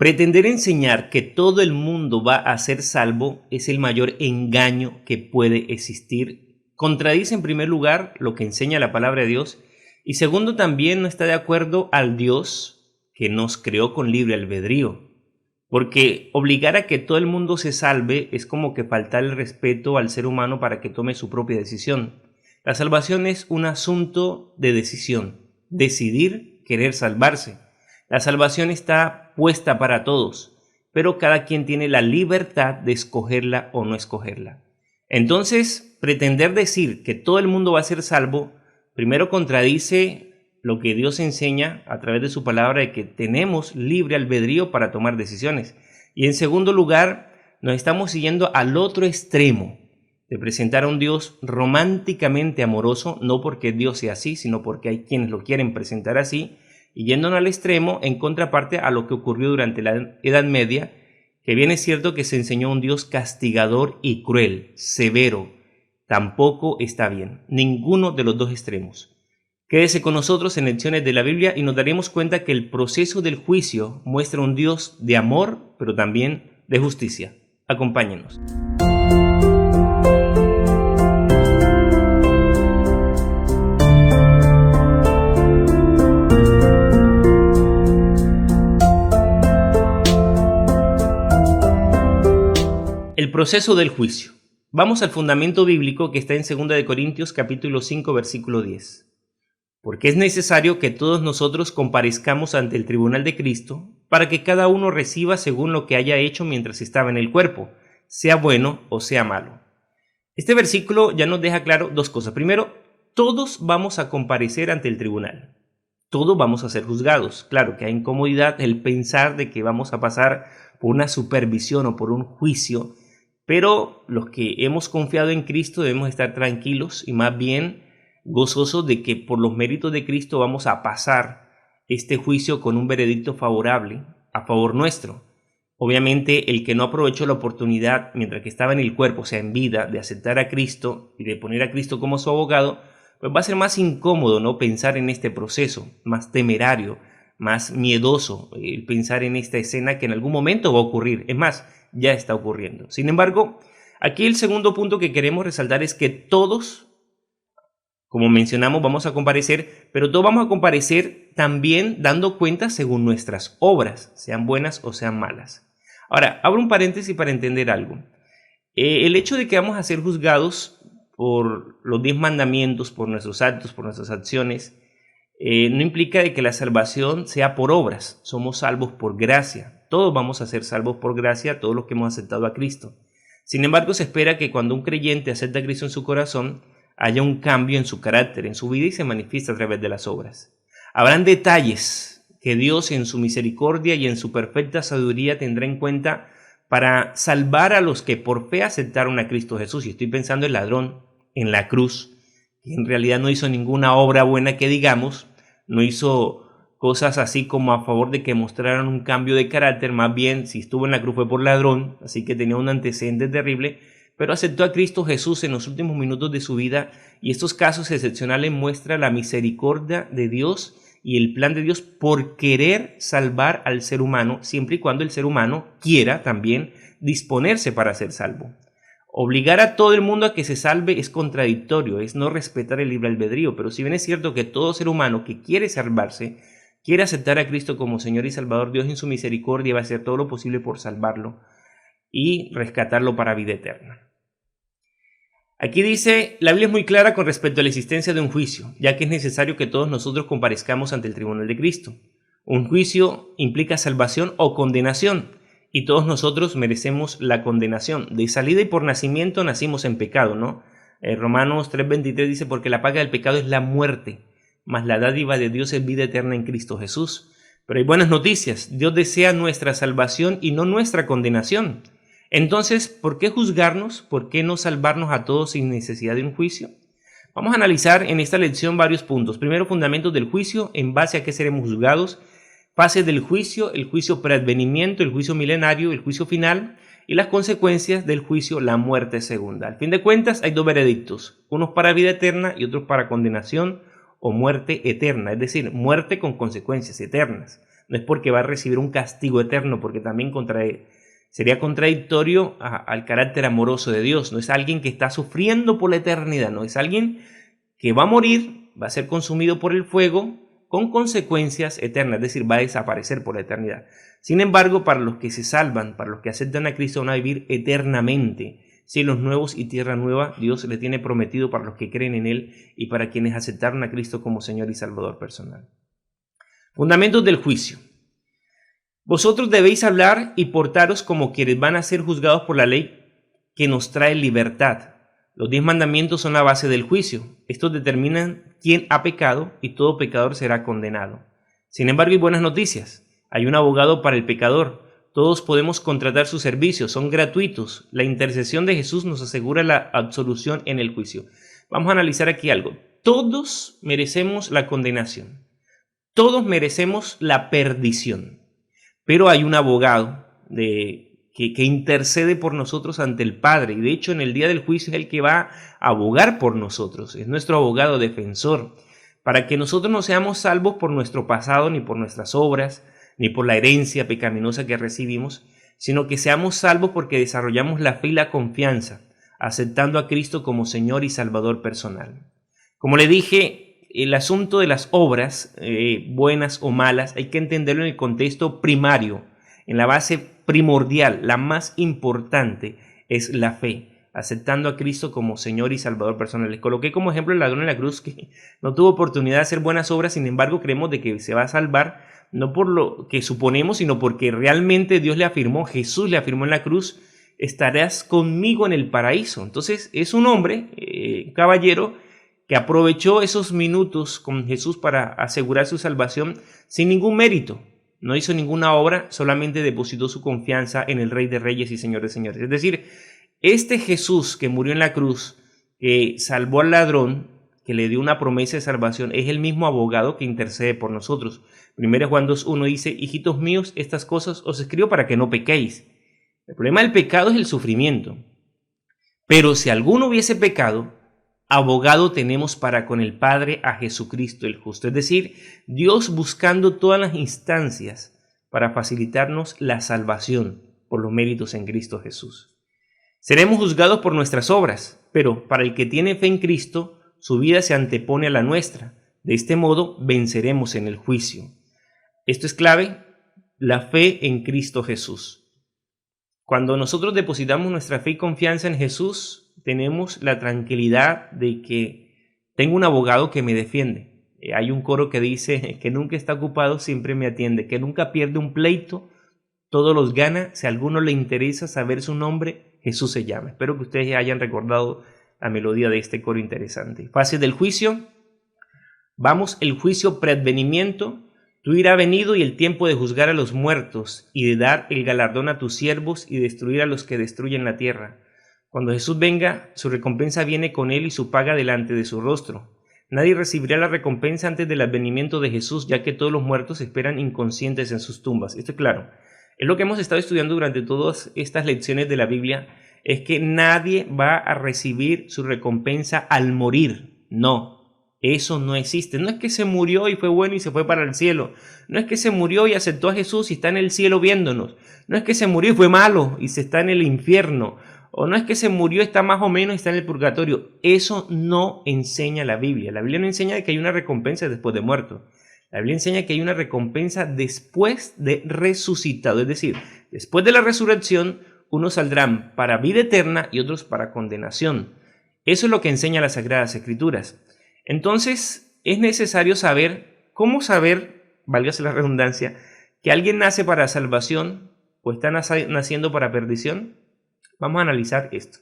Pretender enseñar que todo el mundo va a ser salvo es el mayor engaño que puede existir. Contradice en primer lugar lo que enseña la palabra de Dios y segundo también no está de acuerdo al Dios que nos creó con libre albedrío. Porque obligar a que todo el mundo se salve es como que faltar el respeto al ser humano para que tome su propia decisión. La salvación es un asunto de decisión, decidir querer salvarse. La salvación está puesta para todos, pero cada quien tiene la libertad de escogerla o no escogerla. Entonces, pretender decir que todo el mundo va a ser salvo, primero contradice lo que Dios enseña a través de su palabra de que tenemos libre albedrío para tomar decisiones. Y en segundo lugar, nos estamos siguiendo al otro extremo de presentar a un Dios románticamente amoroso, no porque Dios sea así, sino porque hay quienes lo quieren presentar así, y yéndonos al extremo en contraparte a lo que ocurrió durante la Edad Media, que bien es cierto que se enseñó un Dios castigador y cruel, severo. Tampoco está bien, ninguno de los dos extremos. Quédese con nosotros en Lecciones de la Biblia y nos daremos cuenta que el proceso del juicio muestra un Dios de amor, pero también de justicia. Acompáñenos. El proceso del juicio. Vamos al fundamento bíblico que está en 2 Corintios capítulo 5 versículo 10. Porque es necesario que todos nosotros comparezcamos ante el tribunal de Cristo para que cada uno reciba según lo que haya hecho mientras estaba en el cuerpo, sea bueno o sea malo. Este versículo ya nos deja claro dos cosas. Primero, todos vamos a comparecer ante el tribunal. Todos vamos a ser juzgados. Claro que hay incomodidad el pensar de que vamos a pasar por una supervisión o por un juicio, pero los que hemos confiado en Cristo debemos estar tranquilos y más bien gozosos de que por los méritos de Cristo vamos a pasar este juicio con un veredicto favorable a favor nuestro. Obviamente el que no aprovechó la oportunidad mientras que estaba en el cuerpo, o sea en vida, de aceptar a Cristo y de poner a Cristo como su abogado, pues va a ser más incómodo, ¿no?, pensar en este proceso, más temerario, más miedoso el pensar en esta escena que en algún momento va a ocurrir. Es más, ya está ocurriendo. Sin embargo, aquí el segundo punto que queremos resaltar es que todos, como mencionamos, vamos a comparecer, pero todos vamos a comparecer también dando cuenta según nuestras obras, sean buenas o sean malas. Ahora, abro un paréntesis para entender algo. El hecho de que vamos a ser juzgados por los 10 mandamientos, por nuestros actos, por nuestras acciones, no implica de que la salvación sea por obras. Somos salvos por gracia. Todos vamos a ser salvos por gracia, todos los que hemos aceptado a Cristo. Sin embargo, se espera que cuando un creyente acepta a Cristo en su corazón, haya un cambio en su carácter, en su vida y se manifiesta a través de las obras. Habrán detalles que Dios en su misericordia y en su perfecta sabiduría tendrá en cuenta para salvar a los que por fe aceptaron a Cristo Jesús. Y estoy pensando en el ladrón en la cruz, que en realidad no hizo ninguna obra buena que digamos, no hizo cosas así como a favor de que mostraran un cambio de carácter, más bien si estuvo en la cruz fue por ladrón, así que tenía un antecedente terrible, pero aceptó a Cristo Jesús en los últimos minutos de su vida y estos casos excepcionales muestran la misericordia de Dios y el plan de Dios por querer salvar al ser humano, siempre y cuando el ser humano quiera también disponerse para ser salvo. Obligar a todo el mundo a que se salve es contradictorio, es no respetar el libre albedrío, pero si bien es cierto que todo ser humano que quiere salvarse, quiere aceptar a Cristo como Señor y Salvador, Dios en su misericordia va a hacer todo lo posible por salvarlo y rescatarlo para vida eterna. Aquí dice, la Biblia es muy clara con respecto a la existencia de un juicio, ya que es necesario que todos nosotros comparezcamos ante el tribunal de Cristo. Un juicio implica salvación o condenación, y todos nosotros merecemos la condenación. De salida y por nacimiento nacimos en pecado, ¿no? Romanos 3:23 dice, porque la paga del pecado es la muerte, mas la dádiva de Dios es vida eterna en Cristo Jesús. Pero hay buenas noticias, Dios desea nuestra salvación y no nuestra condenación. Entonces, ¿por qué juzgarnos? ¿Por qué no salvarnos a todos sin necesidad de un juicio? Vamos a analizar en esta lección varios puntos. Primero, fundamentos del juicio, en base a qué seremos juzgados. Fases del juicio, el juicio preadvenimiento, el juicio milenario, el juicio final y las consecuencias del juicio, la muerte segunda. Al fin de cuentas, hay dos veredictos, unos para vida eterna y otros para condenación o muerte eterna, es decir, muerte con consecuencias eternas. No es porque va a recibir un castigo eterno, porque también sería contradictorio al carácter amoroso de Dios. No es alguien que está sufriendo por la eternidad, no, es alguien que va a morir, va a ser consumido por el fuego con consecuencias eternas, es decir, va a desaparecer por la eternidad. Sin embargo, para los que se salvan, para los que aceptan a Cristo, van a vivir eternamente. Cielos nuevos y tierra nueva, Dios le tiene prometido para los que creen en Él y para quienes aceptaron a Cristo como Señor y Salvador personal. Fundamentos del juicio. Vosotros debéis hablar y portaros como quienes van a ser juzgados por la ley que nos trae libertad. Los 10 mandamientos son la base del juicio. Estos determinan quién ha pecado y todo pecador será condenado. Sin embargo, hay buenas noticias. Hay un abogado para el pecador. Todos podemos contratar sus servicios, son gratuitos. La intercesión de Jesús nos asegura la absolución en el juicio. Vamos a analizar aquí algo. Todos merecemos la condenación. Todos merecemos la perdición. Pero hay un abogado que intercede por nosotros ante el Padre. Y de hecho, en el día del juicio es el que va a abogar por nosotros. Es nuestro abogado defensor. Para que nosotros no seamos salvos por nuestro pasado, ni por nuestras obras, ni por la herencia pecaminosa que recibimos, sino que seamos salvos porque desarrollamos la fe y la confianza, aceptando a Cristo como Señor y Salvador personal. Como le dije, el asunto de las obras, buenas o malas, hay que entenderlo en el contexto primario, en la base primordial, la más importante es la fe, aceptando a Cristo como Señor y Salvador personal. Les coloqué como ejemplo el ladrón en la cruz que no tuvo oportunidad de hacer buenas obras, sin embargo creemos de que se va a salvar, no por lo que suponemos, sino porque realmente Dios le afirmó, Jesús le afirmó en la cruz, estarás conmigo en el paraíso. Entonces es un hombre, caballero, que aprovechó esos minutos con Jesús para asegurar su salvación sin ningún mérito. No hizo ninguna obra, solamente depositó su confianza en el Rey de Reyes y Señor de Señores. Es decir, este Jesús que murió en la cruz, que salvó al ladrón, que le dio una promesa de salvación, es el mismo abogado que intercede por nosotros. 1 Juan 2:1 dice, hijitos míos, estas cosas os escribo para que no pequéis. El problema del pecado es el sufrimiento. Pero si alguno hubiese pecado, abogado tenemos para con el Padre a Jesucristo el justo. Es decir, Dios buscando todas las instancias para facilitarnos la salvación por los méritos en Cristo Jesús. Seremos juzgados por nuestras obras, pero para el que tiene fe en Cristo, su vida se antepone a la nuestra. De este modo, venceremos en el juicio. Esto es clave, la fe en Cristo Jesús. Cuando nosotros depositamos nuestra fe y confianza en Jesús, tenemos la tranquilidad de que tengo un abogado que me defiende. Hay un coro que dice que nunca está ocupado, siempre me atiende, que nunca pierde un pleito, todos los gana. Si a alguno le interesa saber su nombre, Jesús se llama. Espero que ustedes hayan recordado la melodía de este coro interesante. Fase del juicio. Vamos, el juicio preadvenimiento. Tú irá venido y el tiempo de juzgar a los muertos y de dar el galardón a tus siervos y destruir a los que destruyen la tierra. Cuando Jesús venga, su recompensa viene con él y su paga delante de su rostro. Nadie recibirá la recompensa antes del advenimiento de Jesús, ya que todos los muertos esperan inconscientes en sus tumbas. Esto es claro. Es lo que hemos estado estudiando durante todas estas lecciones de la Biblia, es que nadie va a recibir su recompensa al morir. No, eso no existe. No es que se murió y fue bueno y se fue para el cielo. No es que se murió y aceptó a Jesús y está en el cielo viéndonos. No es que se murió y fue malo y se está en el infierno. O no es que se murió, está más o menos, está en el purgatorio. Eso no enseña la Biblia. La Biblia no enseña que hay una recompensa después de muerto. La Biblia enseña que hay una recompensa después de resucitado. Es decir, después de la resurrección, unos saldrán para vida eterna y otros para condenación. Eso es lo que enseña las Sagradas Escrituras. Entonces, es necesario saber, ¿cómo saber, válgase la redundancia, que alguien nace para salvación o está naciendo para perdición? Vamos a analizar esto.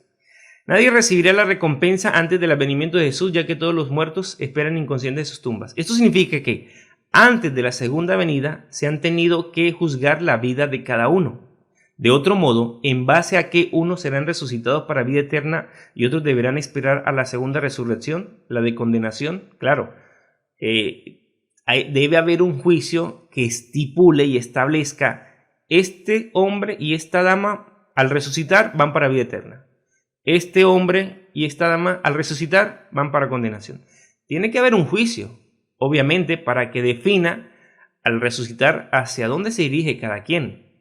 Nadie recibirá la recompensa antes del advenimiento de Jesús, ya que todos los muertos esperan inconscientes de sus tumbas. Esto significa que antes de la segunda venida se han tenido que juzgar la vida de cada uno. De otro modo, en base a que unos serán resucitados para vida eterna y otros deberán esperar a la segunda resurrección, la de condenación. Claro, debe haber un juicio que estipule y establezca este hombre y esta dama al resucitar van para vida eterna. Este hombre y esta dama al resucitar van para condenación. Tiene que haber un juicio, obviamente, para que defina al resucitar, ¿hacia dónde se dirige cada quien?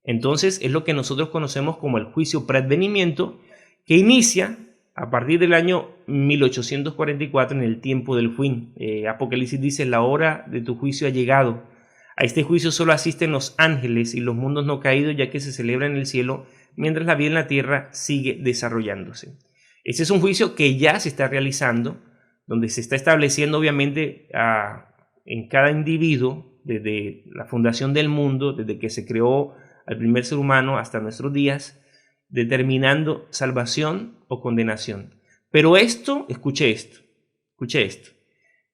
Entonces es lo que nosotros conocemos como el juicio preadvenimiento, que inicia a partir del año 1844 en el tiempo del fin. Apocalipsis dice: la hora de tu juicio ha llegado. A este juicio solo asisten los ángeles y los mundos no caídos, ya que se celebra en el cielo, mientras la vida en la tierra sigue desarrollándose. Este es un juicio que ya se está realizando, donde se está estableciendo obviamente en cada individuo, desde la fundación del mundo, desde que se creó al primer ser humano hasta nuestros días, determinando salvación o condenación. Pero escuche esto,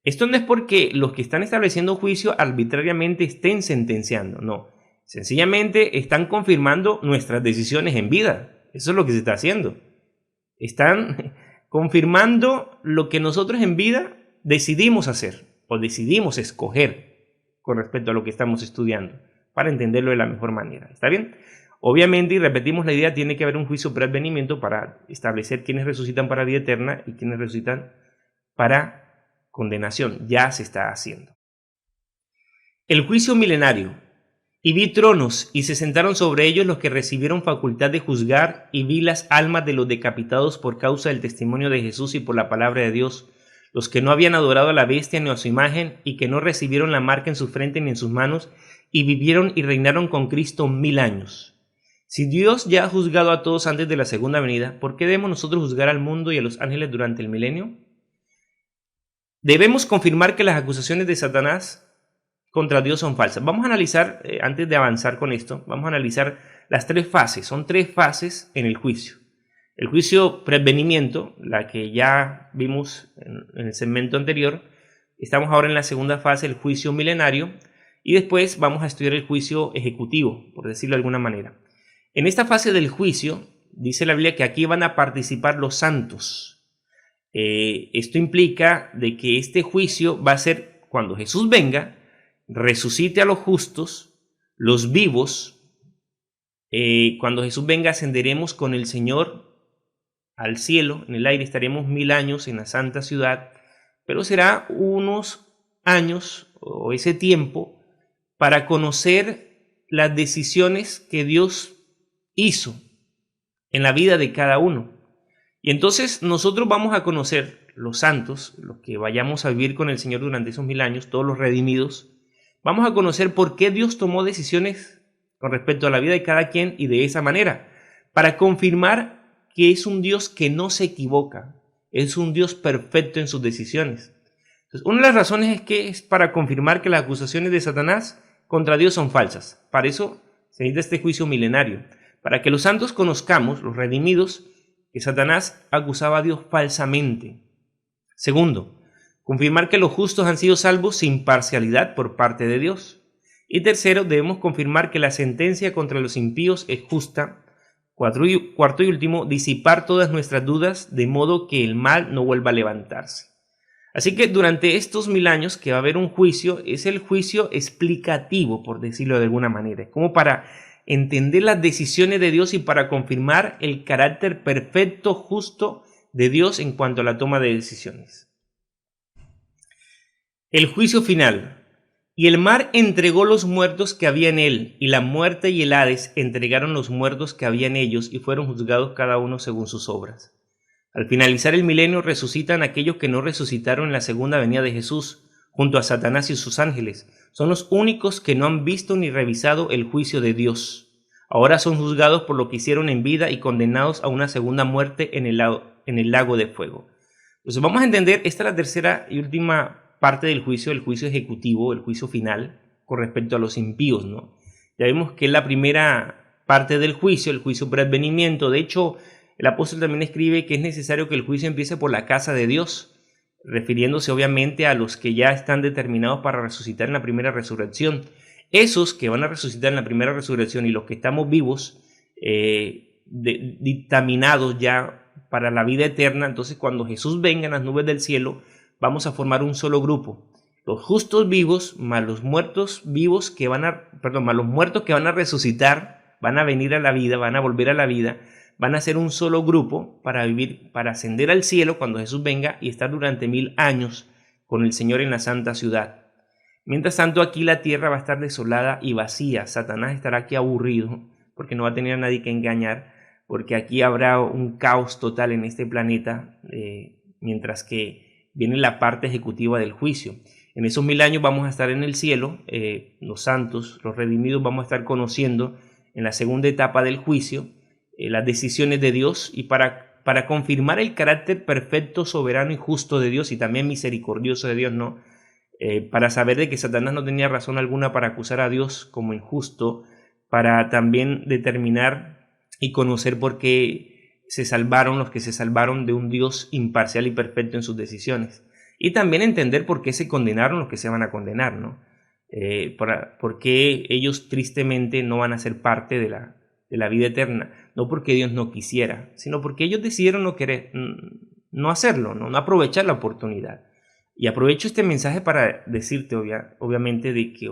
esto no es porque los que están estableciendo juicio arbitrariamente estén sentenciando, no, sencillamente están confirmando nuestras decisiones en vida. Eso es lo que se está haciendo. Están confirmando lo que nosotros en vida decidimos hacer o decidimos escoger con respecto a lo que estamos estudiando, para entenderlo de la mejor manera. ¿Está bien? Obviamente, y repetimos la idea, tiene que haber un juicio preadvenimiento para establecer quiénes resucitan para vida eterna y quiénes resucitan para condenación. Ya se está haciendo. El juicio milenario. Y vi tronos, y se sentaron sobre ellos los que recibieron facultad de juzgar, y vi las almas de los decapitados por causa del testimonio de Jesús y por la palabra de Dios, los que no habían adorado a la bestia ni a su imagen, y que no recibieron la marca en su frente ni en sus manos, y vivieron y reinaron con Cristo 1000 años. Si Dios ya ha juzgado a todos antes de la segunda venida, ¿por qué debemos nosotros juzgar al mundo y a los ángeles durante el milenio? Debemos confirmar que las acusaciones de Satanás contra Dios son falsas. Vamos a analizar, antes de avanzar con esto, vamos a analizar las tres fases. Son tres fases en el juicio. El juicio preadvenimiento, la que ya vimos en el segmento anterior. Estamos ahora en la segunda fase, el juicio milenario. Y después vamos a estudiar el juicio ejecutivo, por decirlo de alguna manera. En esta fase del juicio, dice la Biblia que aquí van a participar los santos. Esto implica de que este juicio va a ser cuando Jesús venga, resucite a los justos, los vivos. Cuando Jesús venga, ascenderemos con el Señor al cielo, en el aire estaremos 1000 años en la santa ciudad, pero será unos años o ese tiempo para conocer las decisiones que Dios hizo en la vida de cada uno. Y entonces nosotros vamos a conocer, los santos, los que vayamos a vivir con el Señor durante esos 1000 años, todos los redimidos, vamos a conocer por qué Dios tomó decisiones con respecto a la vida de cada quien y de esa manera, para confirmar que es un Dios que no se equivoca, es un Dios perfecto en sus decisiones. Entonces, una de las razones es que es para confirmar que las acusaciones de Satanás contra Dios son falsas. Para eso se necesita este juicio milenario, para que los santos conozcamos, los redimidos, que Satanás acusaba a Dios falsamente. Segundo, confirmar que los justos han sido salvos sin parcialidad por parte de Dios. Y tercero, debemos confirmar que la sentencia contra los impíos es justa. Cuarto y último, disipar todas nuestras dudas de modo que el mal no vuelva a levantarse. Así que durante estos 1000 años que va a haber un juicio, es el juicio explicativo, por decirlo de alguna manera. Es como para entender las decisiones de Dios y para confirmar el carácter perfecto, justo de Dios en cuanto a la toma de decisiones. El juicio final. Y el mar entregó los muertos que había en él, y la muerte y el Hades entregaron los muertos que había en ellos, y fueron juzgados cada uno según sus obras. Al finalizar el milenio resucitan aquellos que no resucitaron en la segunda venida de Jesús, junto a Satanás y sus ángeles. Son los únicos que no han visto ni revisado el juicio de Dios. Ahora son juzgados por lo que hicieron en vida y condenados a una segunda muerte en el lago de fuego. Entonces vamos a entender, esta es la tercera y última parte del juicio, el juicio ejecutivo, el juicio final, con respecto a los impíos, ¿no? Ya vimos que es la primera parte del juicio, el juicio preadvenimiento. De hecho, el apóstol también escribe que es necesario que el juicio empiece por la casa de Dios, refiriéndose obviamente a los que ya están determinados para resucitar en la primera resurrección. Esos que van a resucitar en la primera resurrección y los que estamos vivos, dictaminados ya para la vida eterna, entonces cuando Jesús venga en las nubes del cielo, vamos a formar un solo grupo. Los justos vivos más los muertos vivos que más los muertos que van a resucitar, van a venir a la vida, van a volver a la vida, van a ser un solo grupo para vivir, para ascender al cielo cuando Jesús venga y estar durante 1000 años con el Señor en la santa ciudad. Mientras tanto, aquí la tierra va a estar desolada y vacía. Satanás estará aquí aburrido porque no va a tener a nadie que engañar, porque aquí habrá un caos total en este planeta, mientras que viene la parte ejecutiva del juicio. En esos 1000 años vamos a estar en el cielo, los santos, los redimidos, vamos a estar conociendo en la segunda etapa del juicio las decisiones de Dios, y para confirmar el carácter perfecto, soberano y justo de Dios, y también misericordioso de Dios, ¿no? Para saber de que Satanás no tenía razón alguna para acusar a Dios como injusto, para también determinar y conocer por qué se salvaron los que se salvaron de un Dios imparcial y perfecto en sus decisiones, y también entender por qué se condenaron los que se van a condenar, ¿no? Por qué ellos tristemente no van a ser parte de la vida eterna, no porque Dios no quisiera, sino porque ellos decidieron no hacerlo, no aprovechar la oportunidad. Y aprovecho este mensaje para decirte obviamente de que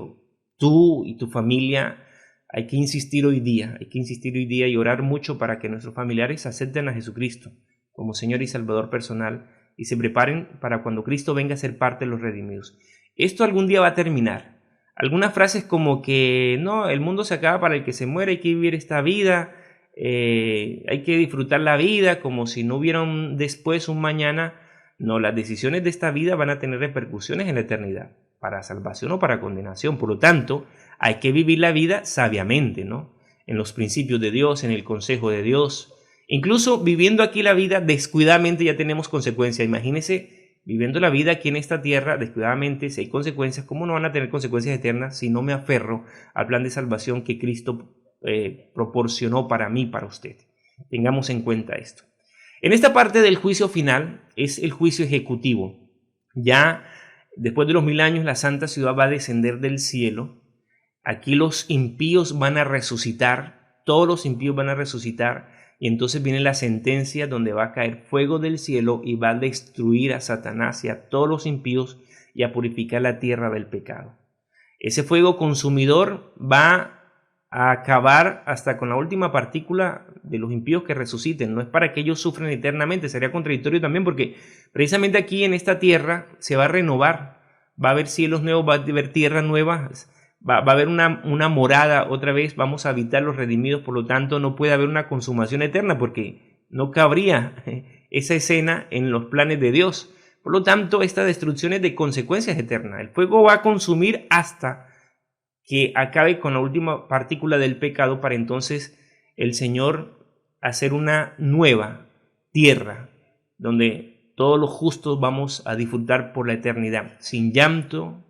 tú y tu familia hay que insistir hoy día y orar mucho para que nuestros familiares acepten a Jesucristo como Señor y Salvador personal y se preparen para cuando Cristo venga a ser parte de los redimidos. Esto algún día va a terminar. Algunas frases como que no, el mundo se acaba para el que se muere, hay que vivir esta vida, hay que disfrutar la vida como si no hubiera un después, un mañana. No, las decisiones de esta vida van a tener repercusiones en la eternidad, para salvación o para condenación. Por lo tanto, hay que vivir la vida sabiamente, ¿no? En los principios de Dios, en el consejo de Dios. Incluso viviendo aquí la vida descuidadamente ya tenemos consecuencias. Imagínese viviendo la vida aquí en esta tierra descuidadamente, si hay consecuencias, ¿cómo no van a tener consecuencias eternas si no me aferro al plan de salvación que Cristo proporcionó para mí, para usted? Tengamos en cuenta esto. En esta parte del juicio final es el juicio ejecutivo. Ya después de los 1000 años la santa ciudad va a descender del cielo. Aquí los impíos van a resucitar, todos los impíos van a resucitar, y entonces viene la sentencia donde va a caer fuego del cielo y va a destruir a Satanás y a todos los impíos y a purificar la tierra del pecado. Ese fuego consumidor va a acabar hasta con la última partícula de los impíos que resuciten. No es para que ellos sufran eternamente, sería contradictorio también, porque precisamente aquí en esta tierra se va a renovar, va a haber cielos nuevos, va a haber tierras nuevas, va a haber una morada otra vez, vamos a habitar los redimidos. Por lo tanto no puede haber una consumación eterna porque no cabría esa escena en los planes de Dios. Por lo tanto, esta destrucción es de consecuencias eternas. El fuego va a consumir hasta que acabe con la última partícula del pecado, para entonces el Señor hacer una nueva tierra donde todos los justos vamos a disfrutar por la eternidad, sin llanto,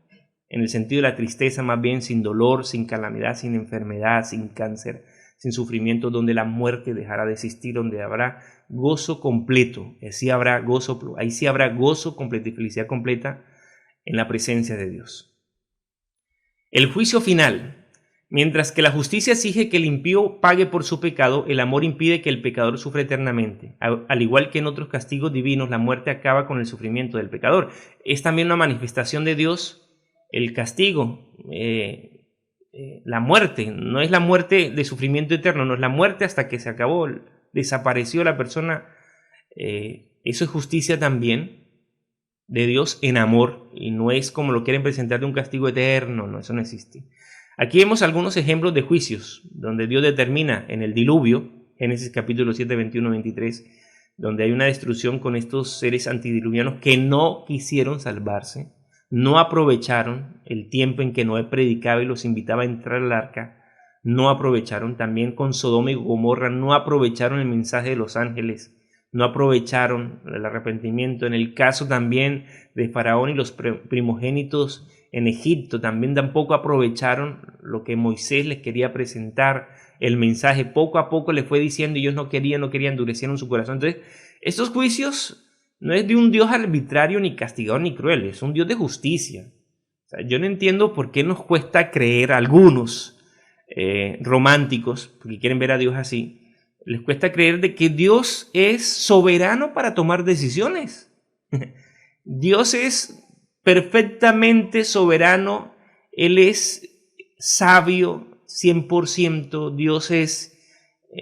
en el sentido de la tristeza, más bien sin dolor, sin calamidad, sin enfermedad, sin cáncer, sin sufrimiento, donde la muerte dejará de existir, donde habrá gozo completo. Ahí sí habrá gozo completo y felicidad completa en la presencia de Dios. El juicio final. Mientras que la justicia exige que el impío pague por su pecado, el amor impide que el pecador sufra eternamente. Al igual que en otros castigos divinos, la muerte acaba con el sufrimiento del pecador. Es también una manifestación de Dios el castigo, la muerte. No es la muerte de sufrimiento eterno, no es la muerte hasta que se acabó, desapareció la persona. Eso es justicia también de Dios en amor, y no es como lo quieren presentar de un castigo eterno. No, eso no existe. Aquí vemos algunos ejemplos de juicios donde Dios determina en el diluvio, Génesis capítulo 7, 21, 23, donde hay una destrucción con estos seres antidiluvianos que no quisieron salvarse, no aprovecharon el tiempo en que Noé predicaba y los invitaba a entrar al arca, no aprovecharon. También con Sodoma y Gomorra no aprovecharon el mensaje de los ángeles, no aprovecharon el arrepentimiento. En el caso también de Faraón y los primogénitos en Egipto, también tampoco aprovecharon lo que Moisés les quería presentar, el mensaje. Poco a poco les fue diciendo y ellos no querían, endurecieron su corazón. Entonces, estos juicios no es de un Dios arbitrario, ni castigador, ni cruel, es un Dios de justicia. O sea, yo no entiendo por qué nos cuesta creer a algunos románticos, porque quieren ver a Dios así, les cuesta creer de que Dios es soberano para tomar decisiones. Dios es perfectamente soberano, Él es sabio 100%, Dios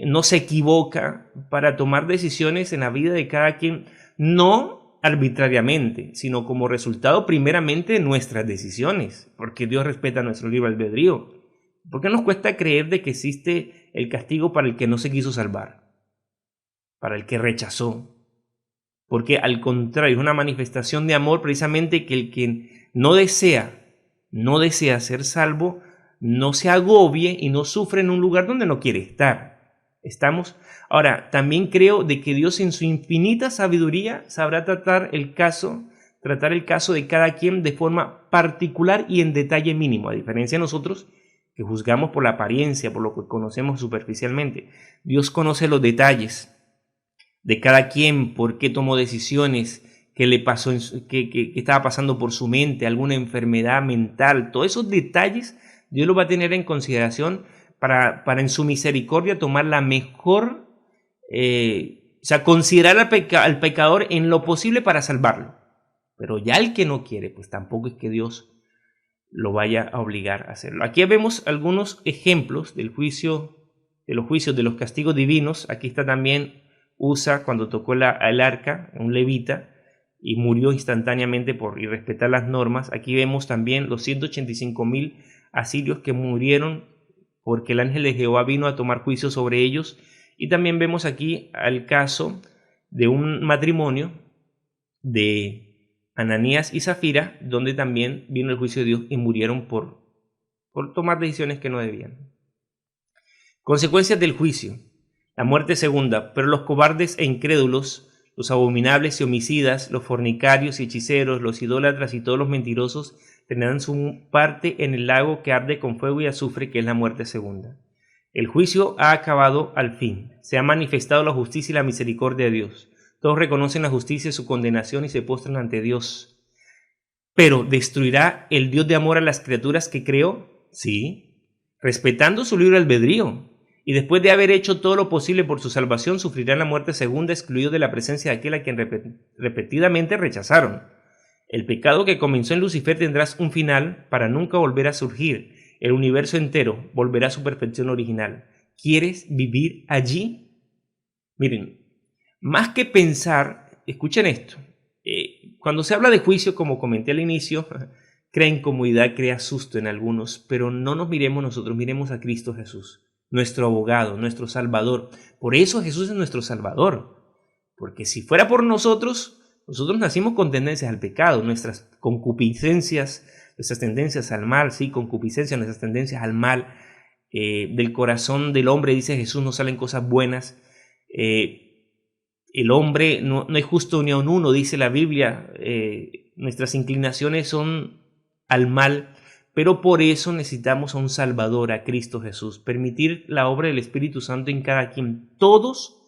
no se equivoca para tomar decisiones en la vida de cada quien. No arbitrariamente, sino como resultado primeramente de nuestras decisiones, porque Dios respeta nuestro libre albedrío. ¿Por qué nos cuesta creer de que existe el castigo para el que no se quiso salvar, para el que rechazó? Porque al contrario, es una manifestación de amor precisamente que el que no desea ser salvo, no se agobie y no sufre en un lugar donde no quiere estar. ¿Estamos? Ahora, también creo de que Dios en su infinita sabiduría sabrá tratar el caso de cada quien de forma particular y en detalle mínimo, a diferencia de nosotros que juzgamos por la apariencia, por lo que conocemos superficialmente. Dios conoce los detalles de cada quien, por qué tomó decisiones, qué le pasó, qué estaba pasando por su mente, alguna enfermedad mental. Todos esos detalles Dios los va a tener en consideración para en su misericordia tomar la mejor, considerar al pecador en lo posible para salvarlo. Pero ya el que no quiere, pues tampoco es que Dios lo vaya a obligar a hacerlo. Aquí vemos algunos ejemplos del juicio, de los juicios, de los castigos divinos. Aquí está también Usa cuando tocó el arca, un levita, y murió instantáneamente por irrespetar las normas. Aquí vemos también los 185,000 asirios que murieron porque el ángel de Jehová vino a tomar juicio sobre ellos. Y también vemos aquí el caso de un matrimonio de Ananías y Zafira, donde también vino el juicio de Dios y murieron por tomar decisiones que no debían. Consecuencias del juicio. La muerte segunda. Pero los cobardes e incrédulos, los abominables y homicidas, los fornicarios y hechiceros, los idólatras y todos los mentirosos tendrán su parte en el lago que arde con fuego y azufre, que es la muerte segunda. El juicio ha acabado al fin. Se ha manifestado la justicia y la misericordia de Dios. Todos reconocen la justicia y su condenación y se postran ante Dios. Pero ¿destruirá el Dios de amor a las criaturas que creó? Sí, respetando su libre albedrío. Y después de haber hecho todo lo posible por su salvación, sufrirán la muerte segunda, excluidos de la presencia de aquel a quien repetidamente rechazaron. El pecado que comenzó en Lucifer tendrá un final para nunca volver a surgir. El universo entero volverá a su perfección original. ¿Quieres vivir allí? Miren, más que pensar, escuchen esto, cuando se habla de juicio, como comenté al inicio, crea incomodidad, crea susto en algunos, pero no nos miremos nosotros, miremos a Cristo Jesús, nuestro abogado, nuestro Salvador. Por eso Jesús es nuestro Salvador, porque si fuera por nosotros nacimos con tendencias al pecado, nuestras concupiscencias, nuestras tendencias al mal, sí, concupiscencia, nuestras tendencias al mal, del corazón del hombre, dice Jesús, no salen cosas buenas. El hombre no es justo ni aun uno, dice la Biblia. Nuestras inclinaciones son al mal, pero por eso necesitamos a un Salvador, a Cristo Jesús. Permitir la obra del Espíritu Santo en cada quien. Todos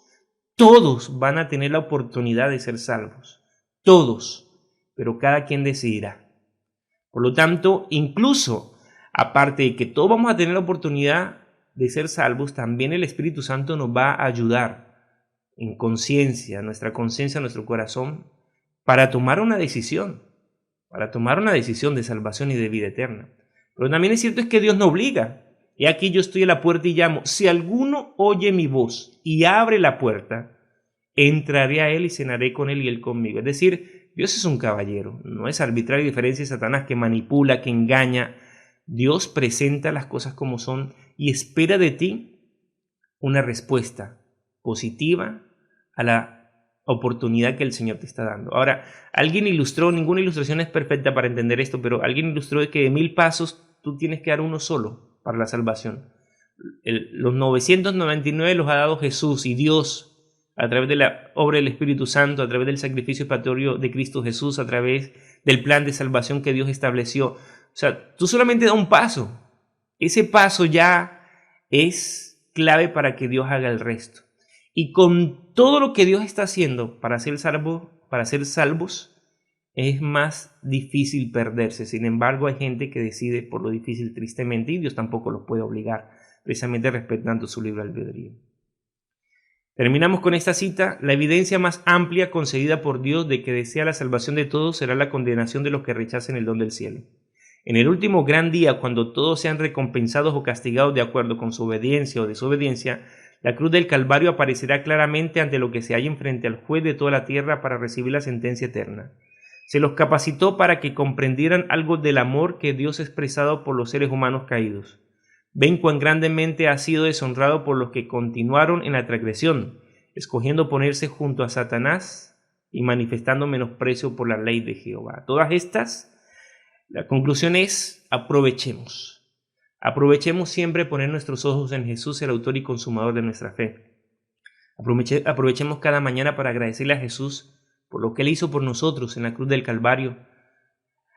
van a tener la oportunidad de ser salvos. Todos, pero cada quien decidirá. Por lo tanto, incluso, aparte de que todos vamos a tener la oportunidad de ser salvos, también el Espíritu Santo nos va a ayudar en conciencia, nuestra conciencia, nuestro corazón, para tomar una decisión de salvación y de vida eterna. Pero también es cierto es que Dios no obliga. Y aquí yo estoy a la puerta y llamo. Si alguno oye mi voz y abre la puerta, entraré a él y cenaré con él y él conmigo. Es decir, Dios es un caballero, no es arbitraria diferencia de Satanás que manipula, que engaña. Dios presenta las cosas como son y espera de ti una respuesta positiva a la oportunidad que el Señor te está dando. Ahora, alguien ilustró, ninguna ilustración es perfecta para entender esto, pero alguien ilustró de que de 1000 pasos tú tienes que dar uno solo para la salvación. Los 999 los ha dado Jesús y Dios a través de la obra del Espíritu Santo, a través del sacrificio expiatorio de Cristo Jesús, a través del plan de salvación que Dios estableció. O sea, tú solamente da un paso. Ese paso ya es clave para que Dios haga el resto. Y con todo lo que Dios está haciendo para ser salvos, es más difícil perderse. Sin embargo, hay gente que decide por lo difícil tristemente y Dios tampoco los puede obligar, precisamente respetando su libre albedrío. Terminamos con esta cita. La evidencia más amplia concedida por Dios de que desea la salvación de todos será la condenación de los que rechacen el don del cielo. En el último gran día, cuando todos sean recompensados o castigados de acuerdo con su obediencia o desobediencia, La cruz del Calvario aparecerá claramente ante lo que se hallen frente al juez de toda la tierra para recibir la sentencia eterna. Se los capacitó para que comprendieran algo del amor que Dios ha expresado por los seres humanos caídos. Ven cuán grandemente ha sido deshonrado por los que continuaron en la transgresión, escogiendo ponerse junto a Satanás y manifestando menosprecio por la ley de Jehová. Todas estas, la conclusión es: aprovechemos. Aprovechemos siempre poner nuestros ojos en Jesús, el autor y consumador de nuestra fe. Aprovechemos cada mañana para agradecerle a Jesús por lo que Él hizo por nosotros en la cruz del Calvario.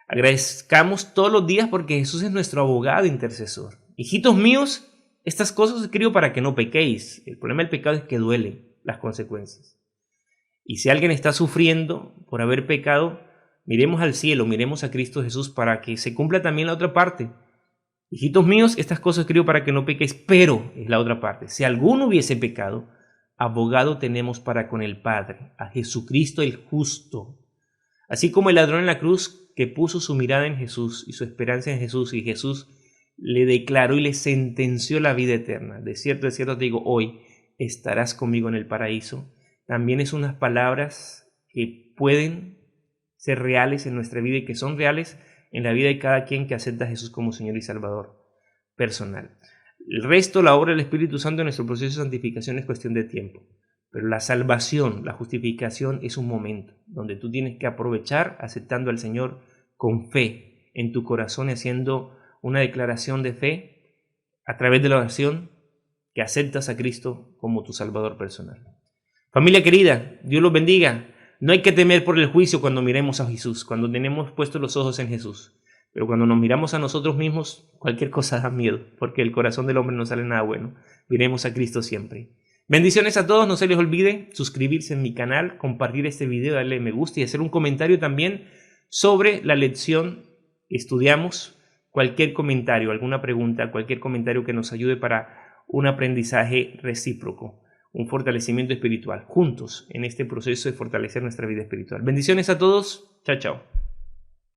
Agradezcamos todos los días porque Jesús es nuestro abogado intercesor. Hijitos míos, estas cosas escribo para que no pequéis. El problema del pecado es que duele las consecuencias. Y si alguien está sufriendo por haber pecado, miremos al cielo, miremos a Cristo Jesús para que se cumpla también la otra parte. Hijitos míos, estas cosas escribo para que no pequéis, pero es la otra parte. Si alguno hubiese pecado, abogado tenemos para con el Padre, a Jesucristo el justo. Así como el ladrón en la cruz que puso su mirada en Jesús y su esperanza en Jesús, y Jesús le declaró y le sentenció la vida eterna. De cierto te digo, hoy estarás conmigo en el paraíso. También es unas palabras que pueden ser reales en nuestra vida y que son reales en la vida de cada quien que acepta a Jesús como Señor y Salvador personal. El resto, la obra del Espíritu Santo en nuestro proceso de santificación es cuestión de tiempo. Pero la salvación, la justificación es un momento donde tú tienes que aprovechar aceptando al Señor con fe en tu corazón y haciendo una declaración de fe a través de la oración que aceptas a Cristo como tu Salvador personal. Familia querida, Dios los bendiga. No hay que temer por el juicio cuando miremos a Jesús, cuando tenemos puestos los ojos en Jesús. Pero cuando nos miramos a nosotros mismos, cualquier cosa da miedo, porque el corazón del hombre no sale nada bueno. Miremos a Cristo siempre. Bendiciones a todos, no se les olvide suscribirse en mi canal, compartir este video, darle me gusta y hacer un comentario también sobre la lección que estudiamos. Cualquier comentario, alguna pregunta, cualquier comentario que nos ayude para un aprendizaje recíproco, un fortalecimiento espiritual, juntos en este proceso de fortalecer nuestra vida espiritual. Bendiciones a todos, chao, chao.